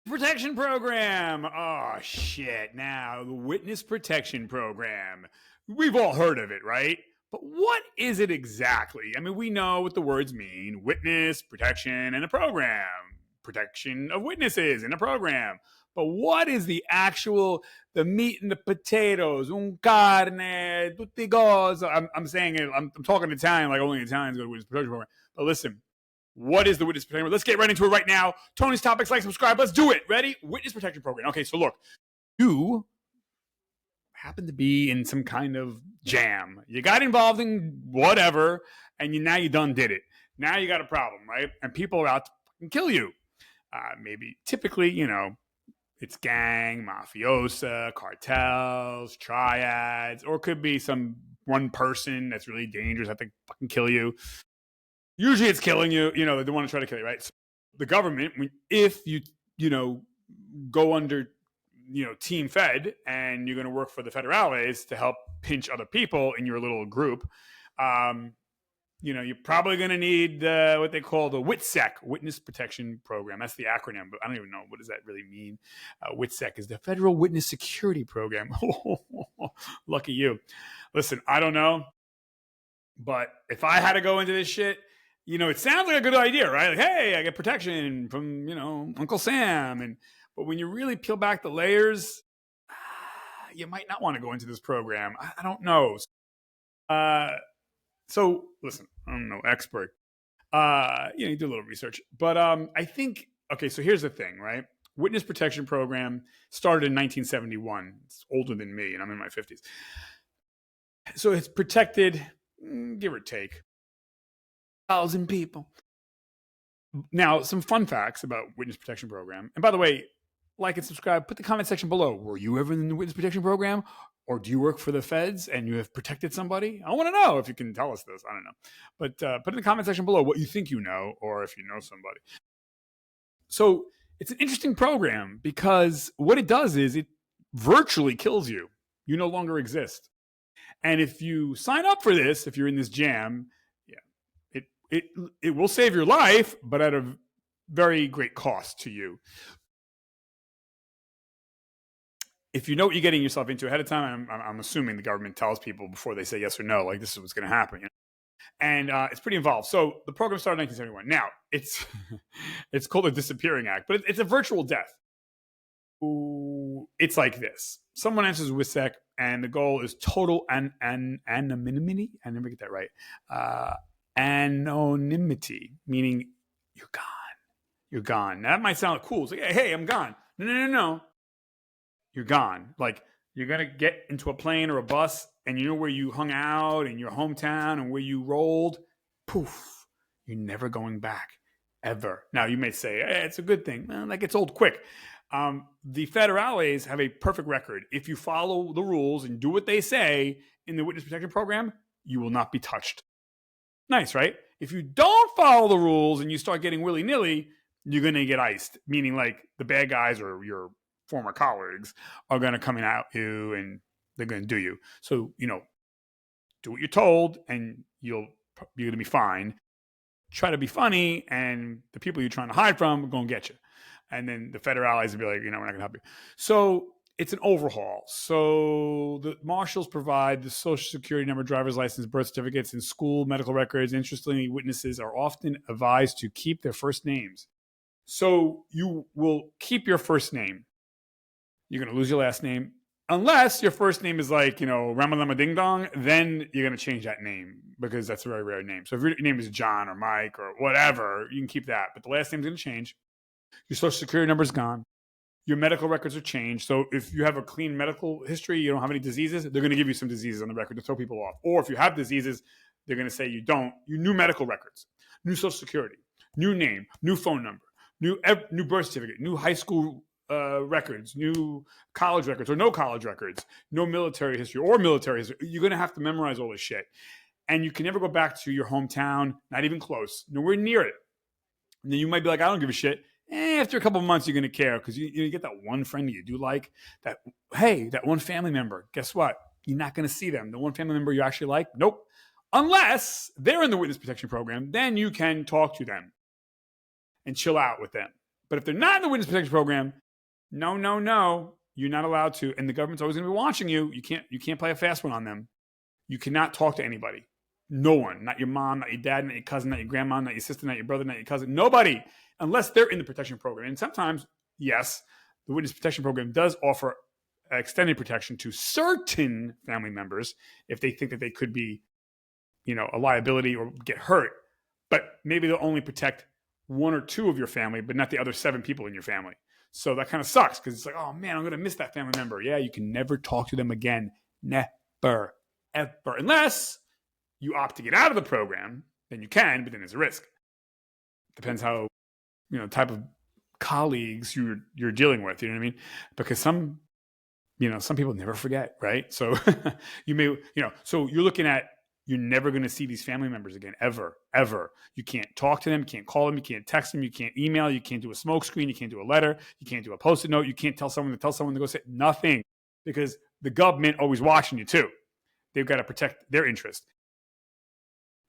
Protection program. Oh, shit. Now, the witness protection program. We've all heard of it, right? But what is it exactly? I mean, we know what the words mean: witness, protection, and a program. Protection of witnesses in a program. But what is the meat and the potatoes? Un carne, tutti cose. I'm saying it, I'm talking Italian like only Italians go to witness protection program. But listen, what is the witness protection program? Let's get right into it right now. Tony's Topics, like, subscribe. Let's do it. Ready? Witness protection program. Okay, so look, you happen to be in some kind of jam. You got involved in whatever, and now you done did it. Now you got a problem, right? And people are out to fucking kill you. Maybe typically, it's gang, mafiosa, cartels, triads, or it could be some one person that's really dangerous that they fucking kill you. Usually it's killing you, they want to try to kill you, right? So the government, if you go under, Team Fed, and you're going to work for the federales to help pinch other people in your little group, you're probably going to need what they call the WITSEC, Witness Protection Program. That's the acronym, but I don't even know, what does that really mean? WITSEC is the Federal Witness Security Program. Lucky you. Listen, I don't know, but if I had to go into this shit, it sounds like a good idea, right? Like, hey, I get protection from, Uncle Sam. But when you really peel back the layers, you might not want to go into this program. I don't know. So listen, I'm no expert. You do a little research. But I think, okay, so here's the thing, right? Witness Protection Program started in 1971. It's older than me, and I'm in my 50s. So it's protected, give or take, 1,000 people. Now, some fun facts about Witness Protection Program. And by the way, like and subscribe. Put the comment section below. Were you ever in the Witness Protection Program? Or do you work for the feds and you have protected somebody? I want to know if you can tell us this. I don't know. But put in the comment section below what you think you know, or if you know somebody. So it's an interesting program because what it does is it virtually kills you. You no longer exist. And if you sign up for this, if you're in this jam, it will save your life, but at a very great cost to you. If you know what you're getting yourself into ahead of time, I'm assuming the government tells people before they say yes or no, like this is what's going to happen. And it's pretty involved. So the program started in 1971. Now, it's called the Disappearing Act, but it's a virtual death. It's like this. Someone answers WITSEC, and the goal is total anonymity. I never get that right. Anonymity, meaning you're gone. You're gone. Now, that might sound cool. It's like, hey, I'm gone. No. You're gone. Like, you're going to get into a plane or a bus, and you know where you hung out in your hometown and where you rolled. Poof. You're never going back, ever. Now, you may say, hey, it's a good thing. Well, that gets old quick. The federales have a perfect record. If you follow the rules and do what they say in the Witness Protection Program, you will not be touched. Nice, right? If you don't follow the rules and you start getting willy-nilly, you're going to get iced, meaning like the bad guys or your former colleagues are going to come in at you and they're going to do you. So, do what you're told and you're going to be fine. Try to be funny and the people you're trying to hide from are going to get you. And then the federales will be like, we're not going to help you. So it's an overhaul. So the Marshals provide the social security number, driver's license, birth certificates, and school medical records. Interestingly, witnesses are often advised to keep their first names. So you will keep your first name. You're going to lose your last name. Unless your first name is like, Ramalama Ding Dong, then you're going to change that name because that's a very rare name. So if your name is John or Mike or whatever, you can keep that. But the last name's going to change. Your social security number is gone. Your medical records are changed. So if you have a clean medical history, you don't have any diseases, they're going to give you some diseases on the record to throw people off. Or if you have diseases, they're going to say you don't. You new medical records, new social security, new name, new phone number, new birth certificate, new high school records, new college records or no college records, no military history or military history. You're going to have to memorize all this shit. And you can never go back to your hometown, not even close, nowhere near it. And then you might be like, I don't give a shit. After a couple of months, you're going to care because you get that one friend that you do like, that one family member. Guess what? You're not going to see them. The one family member you actually like, nope. Unless they're in the Witness Protection Program, then you can talk to them and chill out with them. But if they're not in the witness protection program, no, you're not allowed to. And the government's always going to be watching you. You can't play a fast one on them. You cannot talk to anybody. No one, not your mom, not your dad, not your cousin, not your grandma, not your sister, not your brother, not your cousin, nobody, unless they're in the protection program. And sometimes, yes, the witness protection program does offer extended protection to certain family members if they think that they could be, a liability or get hurt. But maybe they'll only protect one or two of your family, but not the other 7 people in your family. So that kind of sucks because it's like, oh man, I'm going to miss that family member. Yeah, you can never talk to them again. Never, ever. Unless you opt to get out of the program, then you can, but then there's a risk. Depends how, type of colleagues you're dealing with, you know what I mean? Because some people never forget, right? So you may, so you're looking at, you're never going to see these family members again, ever. You can't talk to them, you can't call them, you can't text them, you can't email, you can't do a smoke screen, you can't do a letter, you can't do a Post-it note, you can't tell someone to go say nothing, because the government always watching you too. They've got to protect their interest.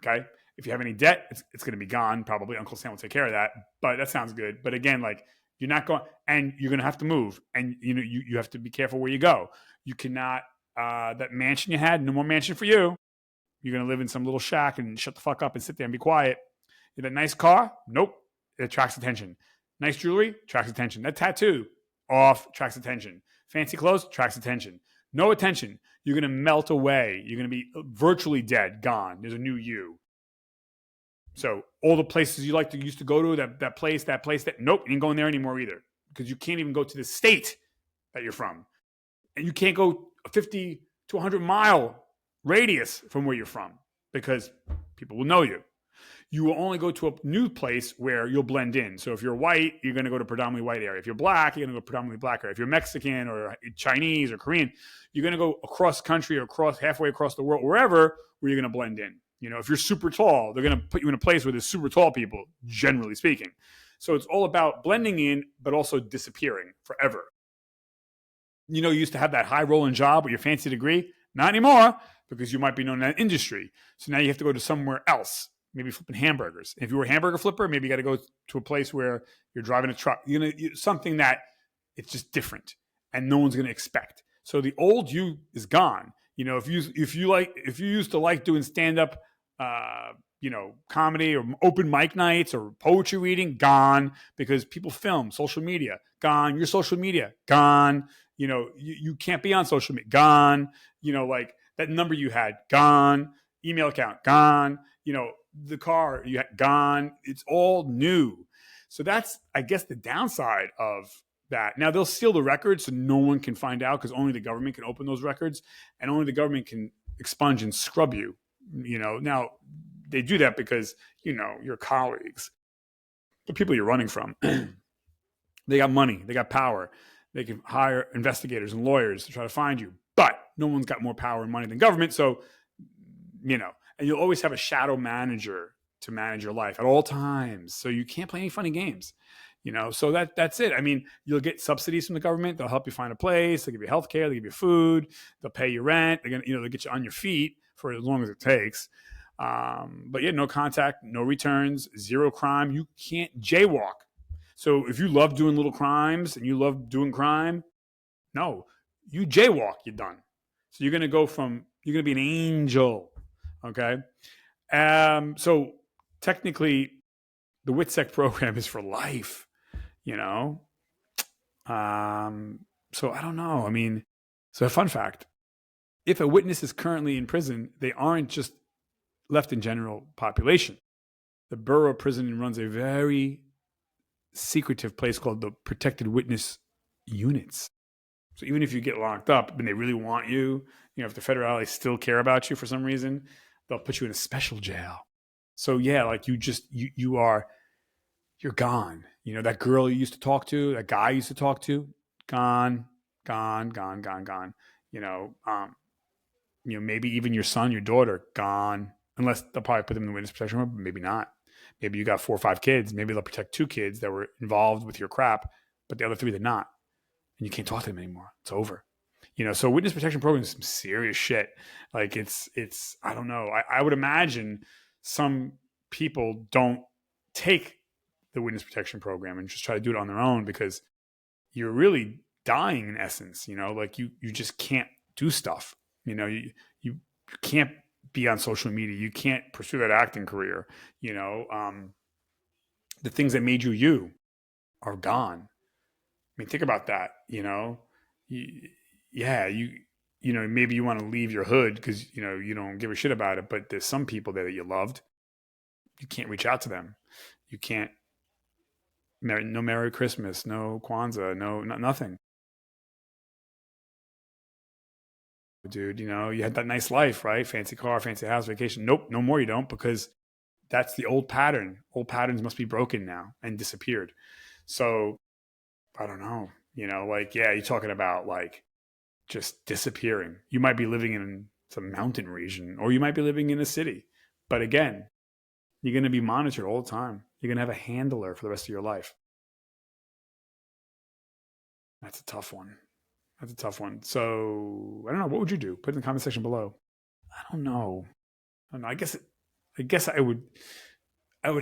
Okay? If you have any debt, it's going to be gone. Probably Uncle Sam will take care of that. But that sounds good. But again, like, you're not going, and you're going to have to move, and you have to be careful where you go. You cannot, that mansion you had, no more mansion for you. You're going to live in some little shack and shut the fuck up and sit there and be quiet. That nice car? Nope. It attracts attention. Nice jewelry? Attracts attention. That tattoo? Off. Attracts attention. Fancy clothes? Attracts attention. No attention. You're going to melt away. You're going to be virtually dead, gone. There's a new you. So all the places you used to go to, that place, nope, you ain't going there anymore either. Because you can't even go to the state that you're from. And you can't go a 50 to 100 mile radius from where you're from because people will know you. You will only go to a new place where you'll blend in. So if you're white, you're going to go to a predominantly white area. If you're black, you're going to go predominantly black area. If you're Mexican or Chinese or Korean, you're going to go across country or halfway across the world, wherever where you're going to blend in. If you're super tall, they're going to put you in a place where there's super tall people, generally speaking. So it's all about blending in, but also disappearing forever. You used to have that high rolling job with your fancy degree. Not anymore, because you might be known in that industry. So now you have to go to somewhere else, maybe flipping hamburgers. If you were a hamburger flipper, maybe you got to go to a place where you're driving a truck. Something that it's just different and no one's going to expect. So the old you is gone. If you used to like doing stand-up, comedy or open mic nights or poetry reading, gone, because people film. Social media, gone. Your social media, gone. You can't be on social media, gone. Like that number you had, gone. Email account, gone. The car you had, gone. It's all new. So that's, I guess, the downside of that. Now they'll steal the records so no one can find out, because only the government can open those records and only the government can expunge and scrub you. Now they do that because, your colleagues, the people you're running from, they got money, they got power. They can hire investigators and lawyers to try to find you, but no one's got more power and money than government. So, and you'll always have a shadow manager to manage your life at all times. So you can't play any funny games, so that's it. I mean, you'll get subsidies from the government. They'll help you find a place. They'll give you healthcare. They'll give you food. They'll pay you rent. They'll get you on your feet for as long as it takes. But yeah, no contact, no returns, zero crime. You can't jaywalk. So if you love doing little crimes and you love doing crime, no, you jaywalk, you're done. So you're going to be an angel. Okay. So technically the WITSEC program is for life, so I don't know. I mean, so a fun fact, if a witness is currently in prison, they aren't just left in general population. The Bureau of Prison runs a very secretive place called the Protected Witness Units. So even if you get locked up and they really want you, if the federales still care about you for some reason, they'll put you in a special jail. So yeah, like you're gone. That girl you used to talk to, that guy you used to talk to, gone. Maybe even your son, your daughter, gone. Unless they'll probably put them in the witness protection room, but maybe not. Maybe you got 4 or 5 kids. Maybe they'll protect 2 kids that were involved with your crap, but the other 3 they're not. And you can't talk to them anymore. It's over. So witness protection program is some serious shit. Like it's I don't know. I would imagine some people don't take the witness protection program and just try to do it on their own, because you're really dying in essence. Like you just can't do stuff. You can't be on social media. You can't pursue that acting career. The things that made you are gone. I mean, think about that. Maybe you want to leave your hood because you don't give a shit about it, but there's some people there that you loved. You can't reach out to them. You can't. No Merry Christmas, no Kwanzaa, no nothing. Dude, you had that nice life, right? Fancy car, fancy house, vacation. Nope, no more you don't, because that's the old pattern. Old patterns must be broken now and disappeared. So I don't know. You're talking about like just disappearing. You might be living in some mountain region, or you might be living in a city. But again, you're going to be monitored all the time. You're going to have a handler for the rest of your life. That's a tough one. So I don't know. What would you do? Put it in the comment section below. I don't know. I guess I would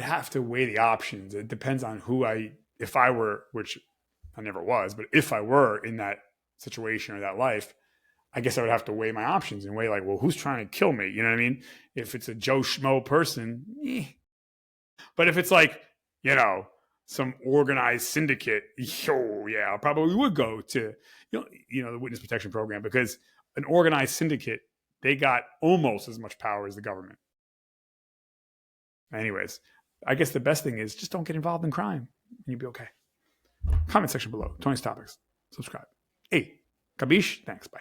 have to weigh the options. It depends on if I were, which I never was, but if I were in that situation or that life, I guess I would have to weigh my options and weigh like, well, who's trying to kill me? You know what I mean? If it's a Joe Schmo person, But if it's like, some organized syndicate, I probably would go to, the witness protection program, because an organized syndicate, they got almost as much power as the government. Anyways, I guess the best thing is just don't get involved in crime and you'll be okay. Comment section below. Tony's Topics. Subscribe. Hey, kabish? Thanks. Bye.